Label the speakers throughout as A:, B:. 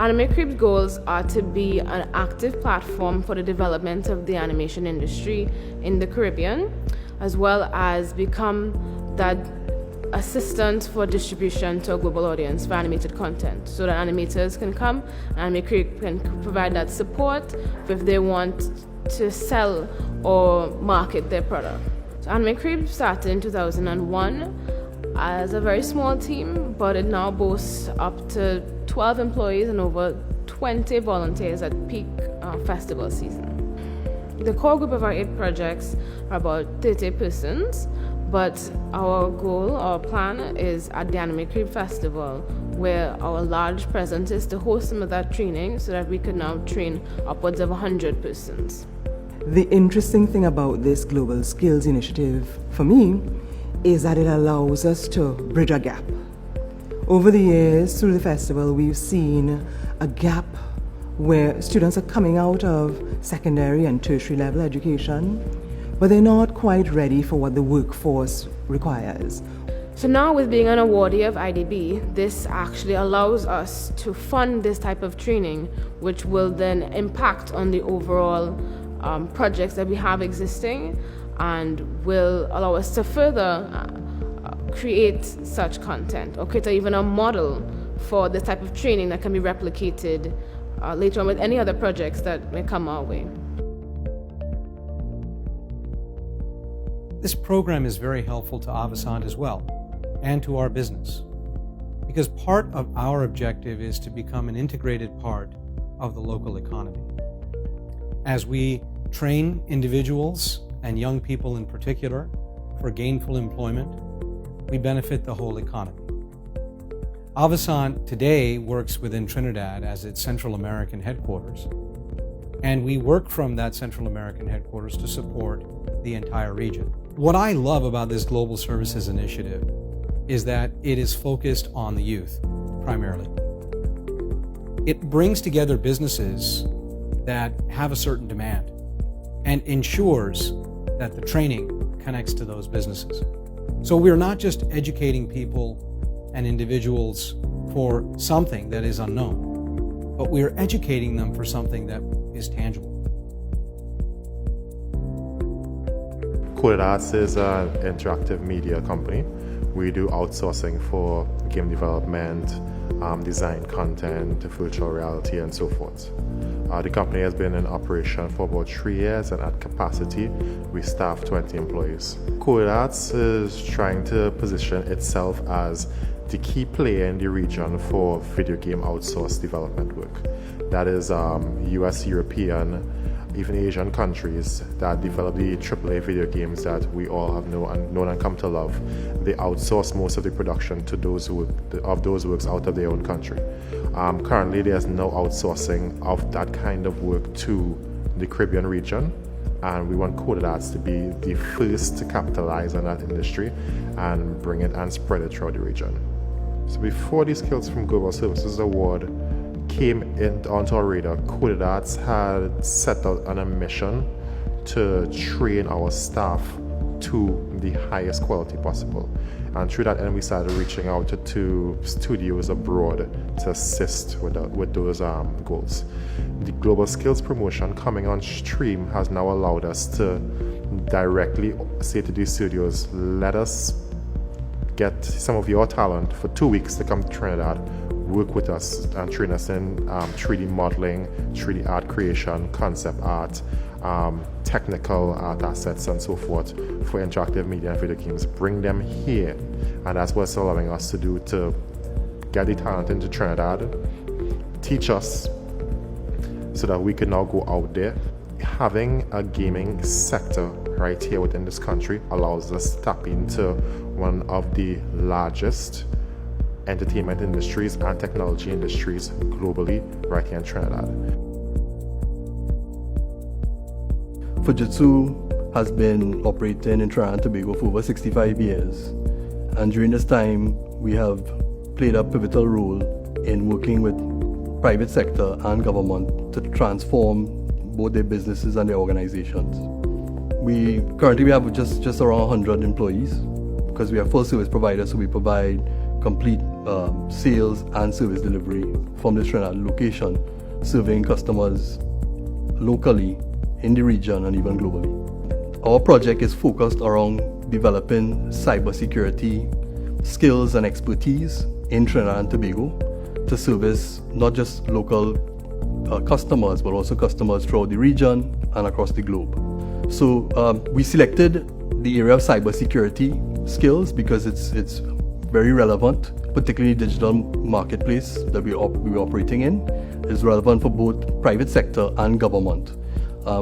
A: Anime Creep's goals are to be an active platform for the development of the animation industry in the Caribbean, as well as become that assistant for distribution to a global audience for animated content, so that animators can come and Anime Creep can provide that support if they want to sell or market their product. So Anime Creep started in 2001 as a very small team, but it now boasts up to 12 employees and over 20 volunteers at peak festival season. The core group of our 8 projects are about 30 persons, but our goal, our plan is at the Anime Creep Festival, where our large presence is to host some of that training so that we could now train upwards of 100 persons.
B: The interesting thing about this Global Skills Initiative for me is that it allows us to bridge a gap. Over the years, through the festival, we've seen a gap where students are coming out of secondary and tertiary level education, but they're not quite ready for what the workforce requires.
A: So now, with being an awardee of IDB, this actually allows us to fund this type of training, which will then impact on the overall projects that we have existing, and will allow us to further create such content, or create even a model for this type of training that can be replicated later on with any other projects that may come our way.
C: This program is very helpful to Avasant as well, and to our business, because part of our objective is to become an integrated part of the local economy. As we train individuals and young people in particular for gainful employment, we benefit the whole economy. Avasant today works within Trinidad as its Central American headquarters, and we work from that Central American headquarters to support the entire region. What I love about this Global Services Initiative is that it is focused on the youth, primarily. It brings together businesses that have a certain demand and ensures that the training connects to those businesses. So we're not just educating people and individuals for something that is unknown, but we're educating them for something that is tangible.
D: Coded Arts is an interactive media company. We do outsourcing for game development, design content, virtual reality, and so forth. The company has been in operation for about 3 years, and at capacity, we staff 20 employees. Coded Arts is trying to position itself as the key player in the region for video game outsourced development work. That is US, European, even Asian countries that develop the AAA video games that we all have known and come to love. They outsource most of the production to those works out of their own country. Currently, there's no outsourcing of that kind of work to the Caribbean region, and we want Coded Arts to be the first to capitalize on that industry and bring it and spread it throughout the region. So before the Skills from Global Services Award came onto our radar, Coded Arts had set out on a mission to train our staff to the highest quality possible. And through that end, we started reaching out to studios abroad to assist with those goals. The global skills promotion coming on stream has now allowed us to directly say to these studios, let us get some of your talent for 2 weeks to come to Trinidad, work with us and train us in 3D modeling, 3D art creation, concept art, technical art assets, and so forth for interactive media and video games. Bring them here, and that's what it's allowing us to do, to get the talent into Trinidad, teach us so that we can now go out there. Having a gaming sector right here within this country allows us to tap into one of the largest entertainment industries and technology industries globally right here in Trinidad.
E: Fujitsu has been operating in Trinidad and Tobago for over 65 years, and during this time we have played a pivotal role in working with private sector and government to transform both their businesses and their organizations. We currently have just around 100 employees, because we are full service providers, so we provide complete sales and service delivery from the Trinidad location, serving customers locally, in the region, and even globally. Our project is focused around developing cybersecurity skills and expertise in Trinidad and Tobago to service not just local customers, but also customers throughout the region and across the globe. So we selected the area of cybersecurity skills because it's very relevant, particularly digital marketplace that we're operating in. Is relevant for both private sector and government.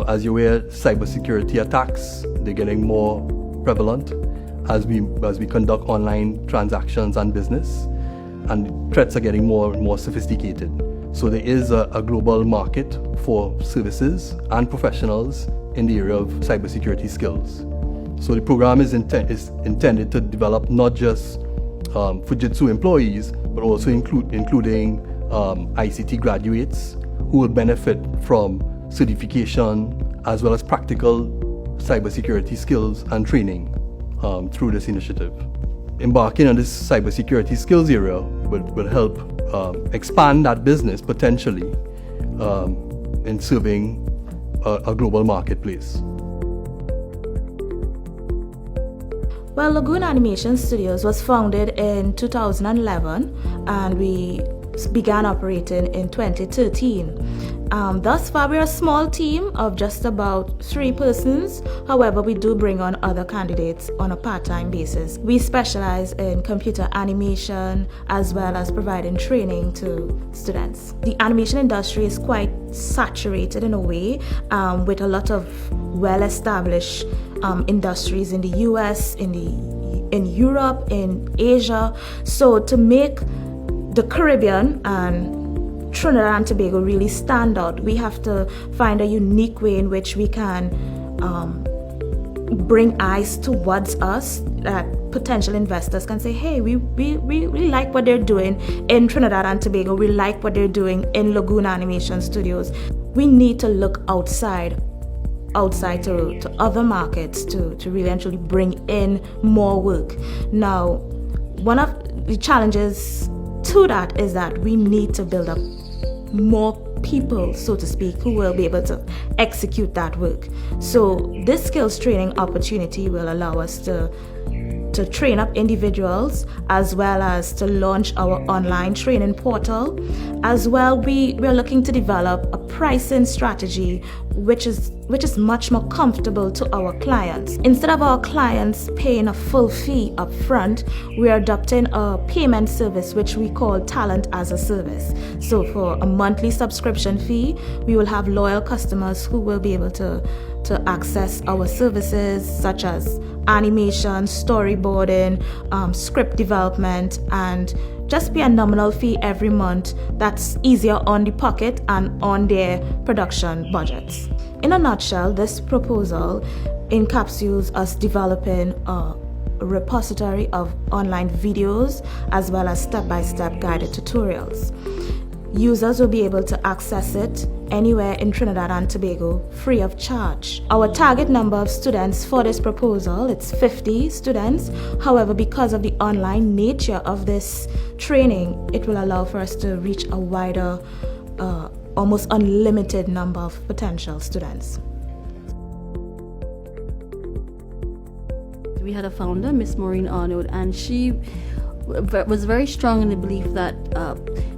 E: As you're aware, cybersecurity attacks, they're getting more prevalent as we conduct online transactions and business, and threats are getting more and more sophisticated. So there is a global market for services and professionals in the area of cybersecurity skills. So the program is intended to develop not just Fujitsu employees, but also including ICT graduates who will benefit from certification as well as practical cybersecurity skills and training through this initiative. Embarking on this cybersecurity skills area will help expand that business potentially in serving a global marketplace.
F: Well, Lagoon Animation Studios was founded in 2011 and we began operating in 2013. Thus far, we're a small team of just about 3 persons. However, we do bring on other candidates on a part-time basis. We specialize in computer animation as well as providing training to students. The animation industry is quite saturated in a way with a lot of well-established industries in the US, in Europe, in Asia. So to make the Caribbean and Trinidad and Tobago really stand out, we have to find a unique way in which we can bring eyes towards us, that potential investors can say, hey, we like what they're doing in Trinidad and Tobago, we like what they're doing in Lagoon Animation Studios. We need to look outside to other markets to really and truly bring in more work. Now, one of the challenges to that is that we need to build up more people, so to speak, who will be able to execute that work. So this skills training opportunity will allow us to train up individuals as well as to launch our online training portal. As well, we're looking to develop a pricing strategy which is much more comfortable to our clients. Instead of our clients paying a full fee up front, we're adopting a payment service which we call Talent as a Service. So for a monthly subscription fee, we will have loyal customers who will be able to access our services such as animation, storyboarding, script development, and just pay a nominal fee every month that's easier on the pocket and on their production budgets. In a nutshell, this proposal encapsulates us developing a repository of online videos as well as step-by-step guided tutorials. Users will be able to access it anywhere in Trinidad and Tobago free of charge. Our target number of students for this proposal, it's 50 students. However, because of the online nature of this training, it will allow for us to reach a wider, almost unlimited number of potential students.
G: We had a founder, Miss Maureen Arnold, and she was very strong in the belief that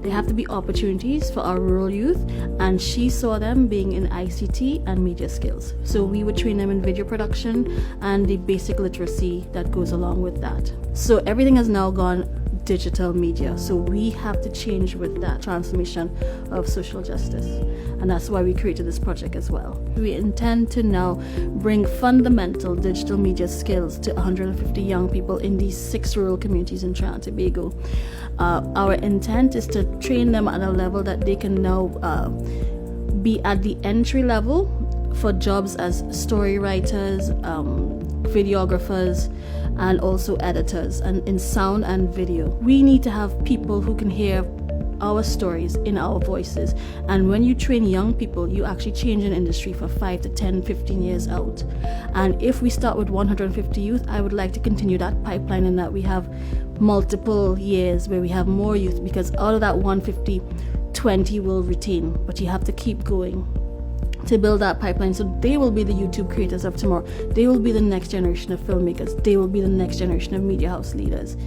G: there have to be opportunities for our rural youth, and she saw them being in ICT and media skills. So we would train them in video production and the basic literacy that goes along with that. So everything has now gone digital media, so we have to change with that transformation of social justice, and that's why we created this project as well. We intend to now bring fundamental digital media skills to 150 young people in these 6 rural communities in Trinidad and Tobago. Our intent is to train them at a level that they can now be at the entry level for jobs as story writers, videographers, and also editors, and in sound and video. We need to have people who can hear our stories in our voices, and when you train young people, you actually change an industry for 5 to 10, 15 years out. And if we start with 150 youth, I would like to continue that pipeline in that we have multiple years where we have more youth, because out of that 150, 20 will retain, but you have to keep going to build that pipeline. So they will be the YouTube creators of tomorrow. They will be the next generation of filmmakers. They will be the next generation of media house leaders.